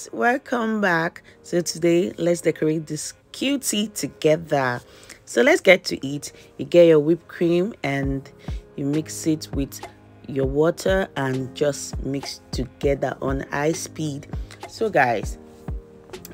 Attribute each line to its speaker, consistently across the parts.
Speaker 1: guys, welcome back. So today let's decorate this cutie together. So let's get to it. You get your whipped cream and you mix it with your water and just mix together on high speed. So guys,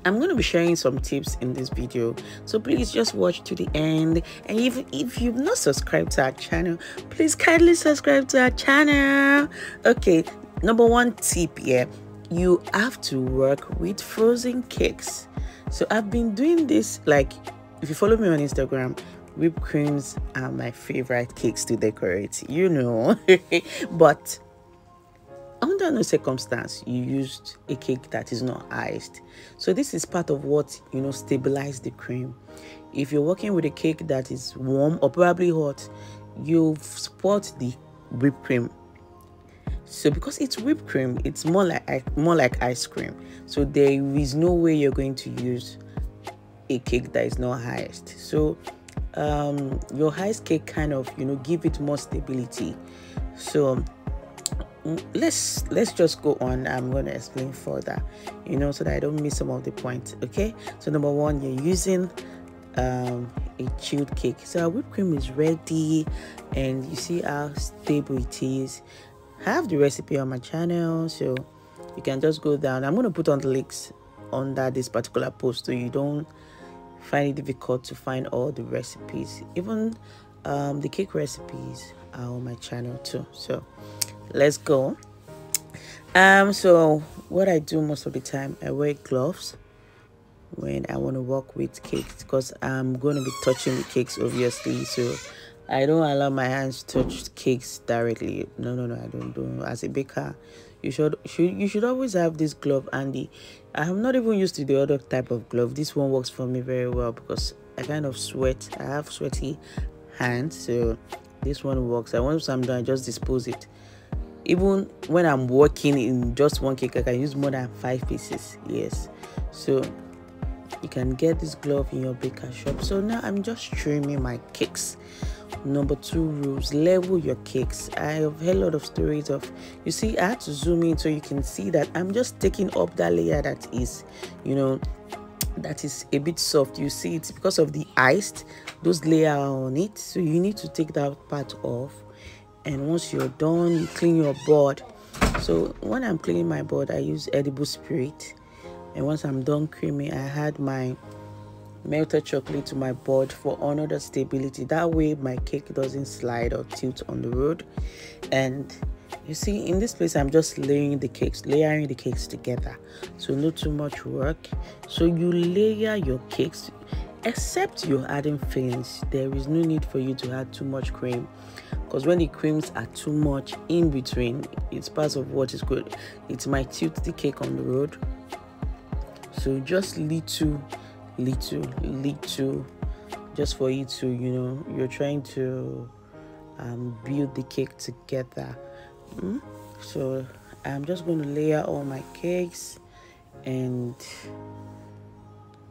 Speaker 1: I'm going to be sharing some tips in this video, so please just watch to the end. And if you've not subscribed to our channel, please kindly subscribe to our channel. Okay, number one tip here, you have to work with frozen cakes. So I've been doing this, like, if you follow me on Instagram, whipped creams are my favorite cakes to decorate, you know. But under no circumstance you used a cake that is not iced. So this is part of what, you know, stabilize the cream. If you're working with a cake that is warm or probably hot, you've spoiled the whipped cream. So because it's whipped cream, it's more like ice cream. So there is no way you're going to use a cake that is not iced. So your iced cake kind of, you know, give it more stability. So let's just go on. I'm going to explain further, you know, so that I don't miss some of the points. Okay, so number one, you're using a chilled cake. So our whipped cream is ready and you see how stable it is. I have the recipe on my channel, so you can just go down. I'm going to put on the links under this particular post so you don't find it difficult to find all the recipes. Even the cake recipes are on my channel too. So let's go. So what I do most of the time, I wear gloves when I want to work with cakes, because I'm going to be touching the cakes obviously. So I don't allow my hands to touch cakes directly. No, I don't do. As a baker, you should always have this glove handy. I am not even used to the other type of glove. This one works for me very well because I kind of sweat. I have sweaty hands, so this one works. And once I'm done, I just dispose it. Even when I'm working in just one cake, I can use more than 5 pieces. Yes, so you can get this glove in your baker shop. So now I'm just trimming my cakes. Number 2 rules: level your cakes. I have heard a lot of stories of, you see, I had to zoom in so you can see that I'm just taking up that layer that is, you know, that is a bit soft. You see, it's because of the iced, those layers on it, so you need to take that part off. And once you're done, you clean your board. So when I'm cleaning my board, I use edible spirit. And once I'm done creaming, I add my melted chocolate to my board for another stability. That way my cake doesn't slide or tilt on the road. And you see, in this place, I'm just layering the cakes together. So not too much work. So you layer your cakes, except you're adding fillings. There is no need for you to add too much cream, because when the creams are too much in between, it's part of what is good. It might tilt the cake on the road. So just little, just for you to, you know, you're trying to build the cake together. So I'm just going to layer all my cakes, and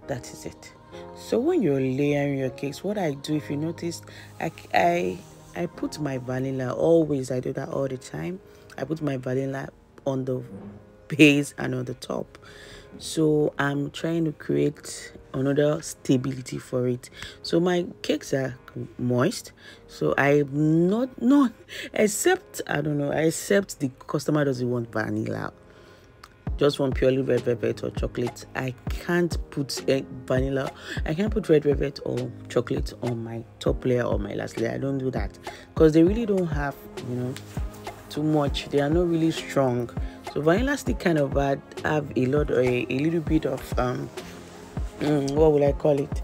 Speaker 1: that is it. So when you're layering your cakes, what I do, if you notice, I put my vanilla. Always, I do that all the time. I put my vanilla on the base and on the top. So I'm trying to create another stability for it. So my cakes are moist, so I'm not except, I don't know, except the customer doesn't want vanilla, just want purely red velvet or chocolate. I can't put vanilla. I can't put red velvet or chocolate on my top layer or my last layer. I don't do that because they really don't have, you know, too much. They are not really strong. So vanilla stick kind of have a little bit of what would I call it?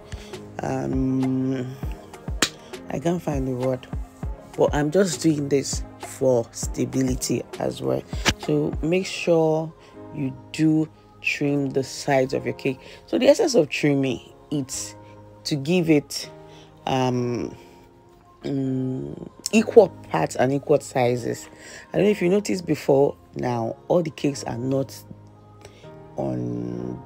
Speaker 1: I can't find the word, but I'm just doing this for stability as well. So make sure you do trim the sides of your cake. So the essence of trimming, it's to give it equal parts and equal sizes. I don't know if you noticed before. Now all the cakes are not on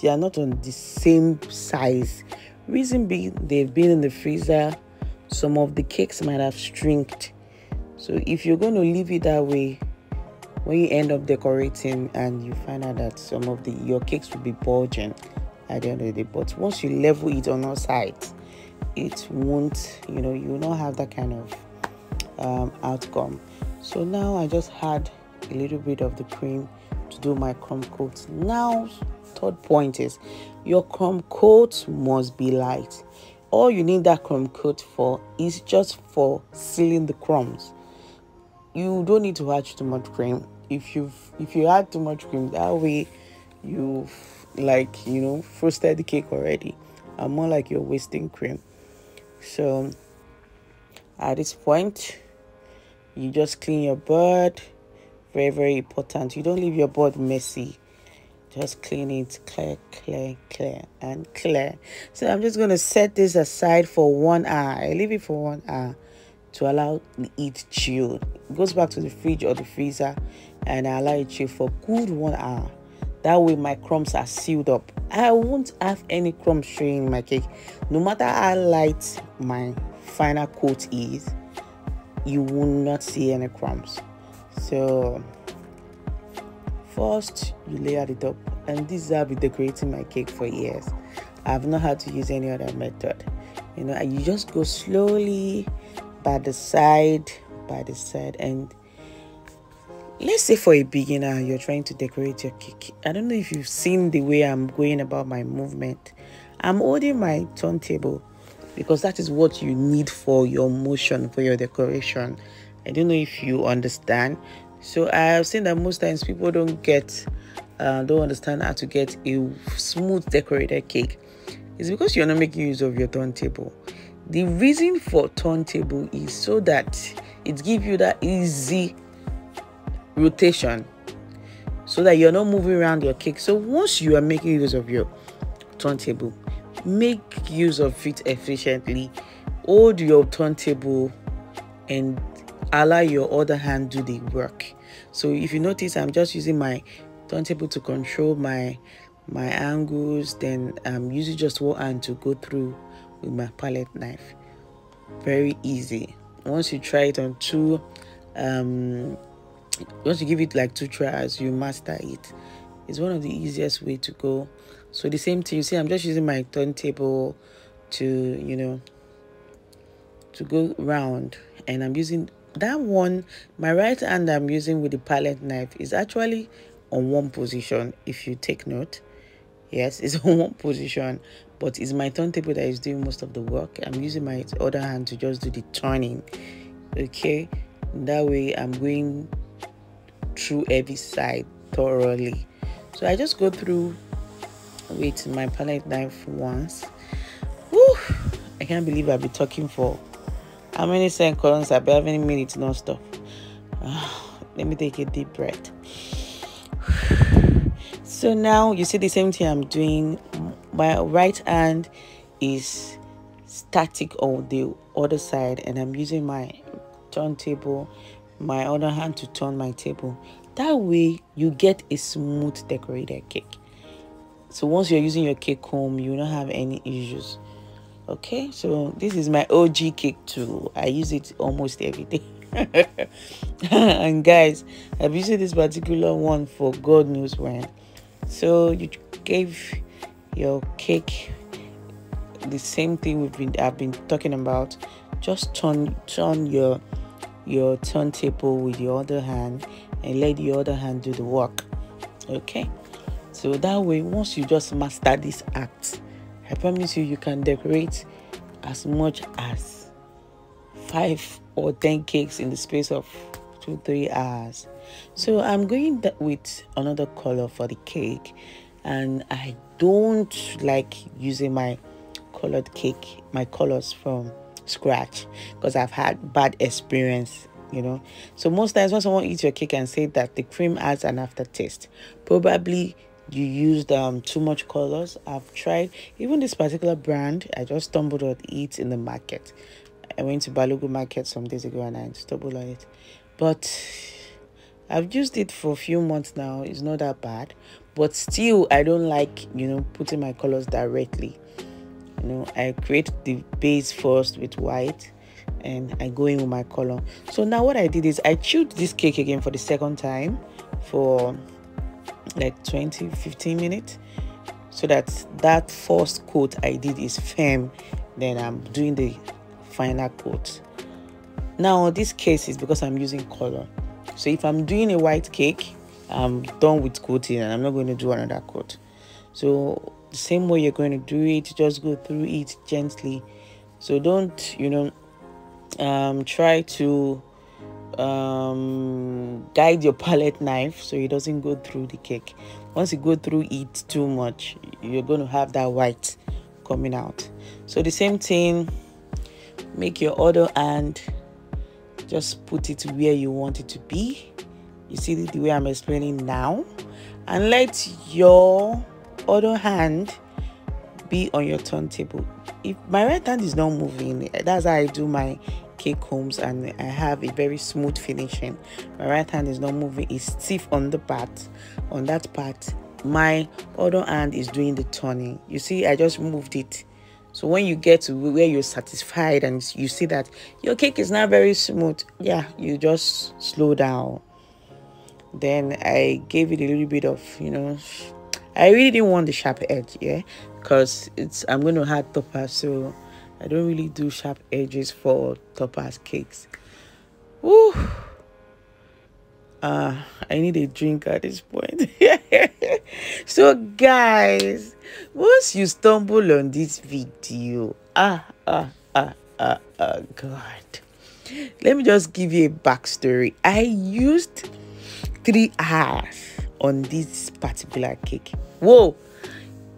Speaker 1: the same size. Reason being, they've been in the freezer. Some of the cakes might have shrinked. So if you're going to leave it that way, when you end up decorating and you find out that some of your cakes will be bulging at the end of the day. But once you level it on all sides, it won't, you will not have that kind of outcome. So now I just had a little bit of the cream to do my crumb coat. Now, third point is your crumb coat must be light. All you need that crumb coat for is just for sealing the crumbs. You don't need to add too much cream. If you add too much cream, that way you've frosted the cake already, and more like you're wasting cream. So at this point, you just clean your board. Very, very important. You don't leave your board messy. Just clean it, clear, and clear. So I'm just going to set this aside for 1 hour. I leave it for 1 hour to allow it chill. It goes back to the fridge or the freezer, and I allow it chill for good 1 hour. That way my crumbs are sealed up. I won't have any crumbs showing in my cake. No matter how light my final coat is, you will not see any crumbs. So first, you layer it up, and this is how I've been decorating my cake for years. I've not had to use any other method. You just go slowly by the side, and let's say for a beginner, you're trying to decorate your cake. I don't know if you've seen the way I'm going about my movement. I'm holding my turntable because that is what you need for your motion, for your decoration. I don't know if you understand. So I have seen that most times people don't understand how to get a smooth decorated cake. It's because you're not making use of your turntable. The reason for turntable is so that it gives you that easy rotation, so that you're not moving around your cake. So once you are making use of your turntable, make use of it efficiently. Hold your turntable and allow your other hand do the work. So if you notice, I'm just using my turntable to control my angles. Then I'm using just one hand to go through with my palette knife. Very easy. Once you try it on two, once you give it like 2 tries, you master it. It's one of the easiest way to go. So the same thing, you see, I'm just using my turntable to to go round, and I'm using that one. My right hand I'm using with the palette knife is actually on one position. If you take note, yes, it's on one position, but it's my turntable that is doing most of the work. I'm using my other hand to just do the turning. Okay, that way I'm going through every side thoroughly. So I just go through with my palette knife once. Whew, I can't believe I've been talking for how many seconds? I've been having minutes non-stop. Let me take a deep breath. So now you see the same thing I'm doing. My right hand is static on the other side, and I'm using my turntable, my other hand to turn my table. That way you get a smooth decorated cake. So once you're using your cake comb, you don't have any issues. Okay, so this is my OG cake too. I use it almost every day. And guys, I've used this particular one for God knows when. So you gave your cake the same thing I've been talking about. Just turn your turntable with your other hand and let the other hand do the work. Okay, so that way, once you just master this act, I promise you can decorate as much as 5 or 10 cakes in the space of 2-3 hours. So I'm going with another color for the cake, and I don't like using my colors from scratch because I've had bad experience. So most times when someone eats your cake and say that the cream adds an aftertaste, probably you used too much colors. I've tried even this particular brand. I just stumbled on it in the market. I went to Balogun market some days ago and I stumbled on it, but I've used it for a few months now. It's not that bad, but still I don't like putting my colors directly. I create the base first with white, and I go in with my color. So now what I did is I chilled this cake again for the second time for like 20-15 minutes, so that first coat I did is firm. Then I'm doing the final coat. Now this case is because I'm using color. So if I'm doing a white cake, I'm done with coating and I'm not going to do another coat. So the same way you're going to do it, just go through it gently. So don't try to guide your palette knife so it doesn't go through the cake. Once you go through it too much, you're going to have that white coming out. So the same thing, make your other hand, just put it where you want it to be. You see the way I'm explaining now, and let your other hand be on your turntable. If my right hand is not moving, that's how I do my cake homes, and I have a very smooth finishing. My right hand is not moving, it's stiff on the part. On that part, my other hand is doing the turning. You see, I just moved it. So when you get to where you're satisfied and you see that your cake is not very smooth, yeah, you just slow down. Then I gave it a little bit of, I really didn't want the sharp edge, yeah, because I'm going to add topaz, so I don't really do sharp edges for topaz cakes. Woo! I need a drink at this point. So guys, once you stumble on this video, God, let me just give you a backstory. I used 3 hours on this particular cake. Whoa!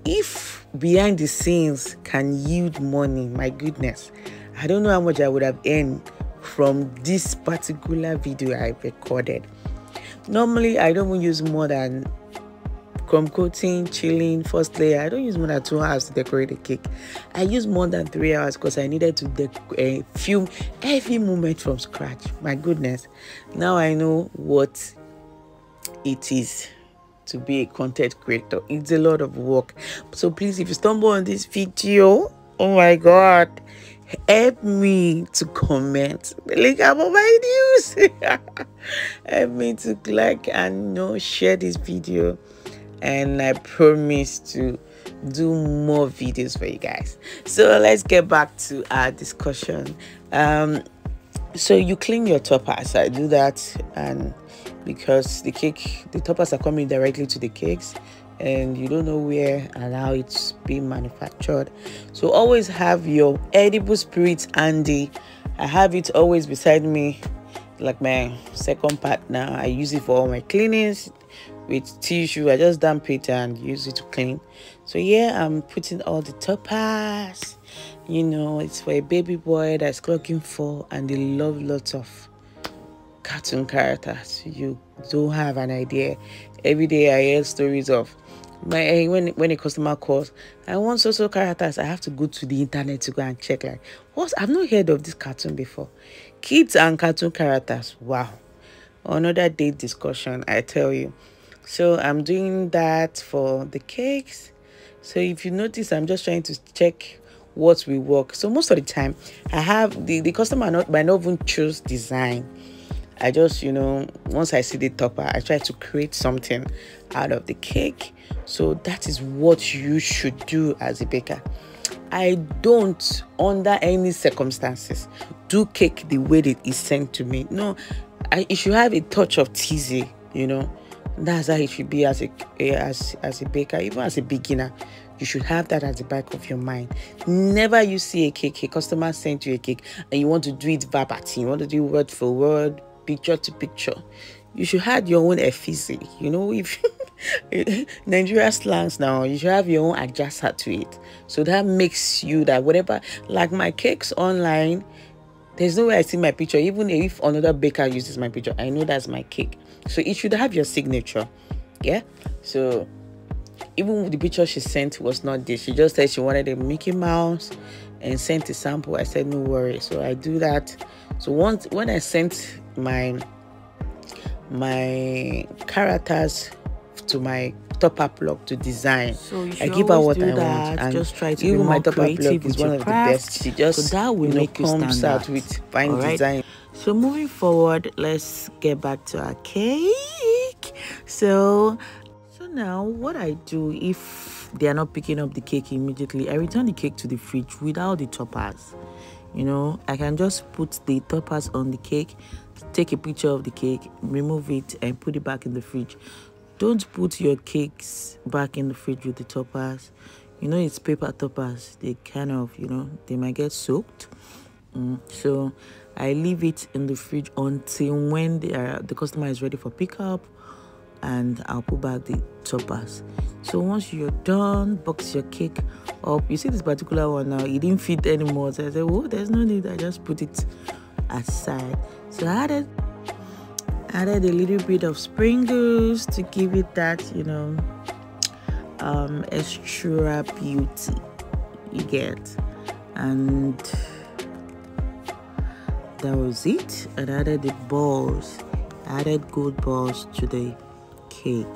Speaker 1: If behind the scenes can yield money, my goodness, I don't know how much I would have earned from this particular video I recorded. Normally, I don't use more than crumb coating, chilling, first layer. I don't use more than 2 hours to decorate a cake. I use more than 3 hours because I needed to film every moment from scratch. My goodness. Now I know what it is to be a content creator. It's a lot of work. So please, if you stumble on this video, oh my God, help me to comment. Link up on my news. Help me to like and share this video, and I promise to do more videos for you guys. So let's get back to our discussion. So you clean your toppers. I do that, and because the toppers are coming directly to the cakes, and you don't know where and how it's being manufactured. So always have your edible spirits handy. I have it always beside me, like my second partner. I use it for all my cleanings with tissue. I just damp it and use it to clean. So yeah, I'm putting all the toppers. It's for a baby boy that's looking for, and they love lots of cartoon characters. You don't have an idea. Every day I hear stories of when a customer calls, I want so characters, I have to go to the internet to go and check, like, I've not heard of this cartoon before. Kids and cartoon characters, wow, another day discussion, I tell you. So I'm doing that for the cakes. So if you notice, I'm just trying to check what will work. So most of the time I have the customer might not even choose design. I just, once I see the topper, I try to create something out of the cake. So that is what you should do as a baker. I don't, under any circumstances, do cake the way that is sent to me. No, it should have a touch of teasing, That's how it should be as a baker, even as a beginner. You should have that at the back of your mind. Never you see a cake, a customer sent you a cake, and you want to do it verbatim. You want to do word for word, picture to picture. You should have your own effigy. If Nigeria slangs now, you should have your own adjacent to it. So that makes you that whatever, like my cakes online, there's no way I see my picture. Even if another baker uses my picture, I know that's my cake. So it should have your signature. Yeah. So even the picture she sent was not this. She just said she wanted a Mickey Mouse and sent a sample. I said no worry. So I do that. So when I sent my characters to my topper block to design.
Speaker 2: So you
Speaker 1: I
Speaker 2: should
Speaker 1: give her
Speaker 2: always
Speaker 1: what
Speaker 2: do
Speaker 1: I
Speaker 2: that.
Speaker 1: want, and
Speaker 2: just try to
Speaker 1: even
Speaker 2: be
Speaker 1: my
Speaker 2: more
Speaker 1: topper block
Speaker 2: creative
Speaker 1: is
Speaker 2: with
Speaker 1: one
Speaker 2: your
Speaker 1: of
Speaker 2: craft.
Speaker 1: the best. She just,
Speaker 2: so that will make you stand
Speaker 1: comes out with fine
Speaker 2: all right?
Speaker 1: design.
Speaker 2: So moving forward, let's get back to our cake. So now what I do, if they are not picking up the cake immediately, I return the cake to the fridge without the toppers. I can just put the toppers on the cake, take a picture of the cake, remove it, and put it back in the fridge. Don't put your cakes back in the fridge with the toppers. It's paper toppers. They kind of, they might get soaked. So I leave it in the fridge until when the customer is ready for pickup, and I'll put back the toppers. So once you're done, box your cake up. You see this particular one now, it didn't fit anymore. So I said, oh, there's no need. I just put it aside. So I added a little bit of sprinkles to give it that, extra beauty you get. And that was it. And I added the balls. I added gold balls to the cake.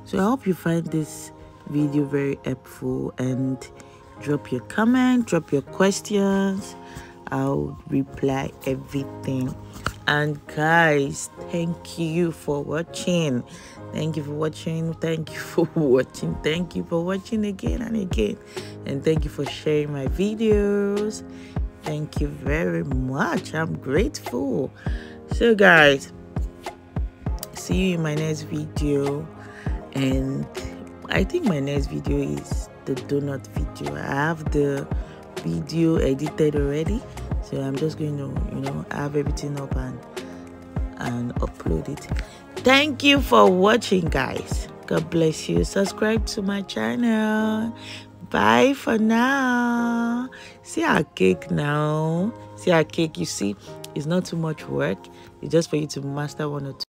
Speaker 2: So I hope you find this video very helpful, and drop your comment, drop your questions. I'll reply everything. And guys, thank you for watching. Thank you for watching. Thank you for watching. Thank you for watching again and again. And thank you for sharing my videos. Thank you very much. I'm grateful. So guys, see you in my next video. And I think my next video is the donut video. I have the video edited already, so I'm just going to have everything up and upload it. Thank you for watching, guys. God bless you. Subscribe to my channel. Bye for now. See our cake now. See our cake. You see, it's not too much work. It's just for you to master one or two.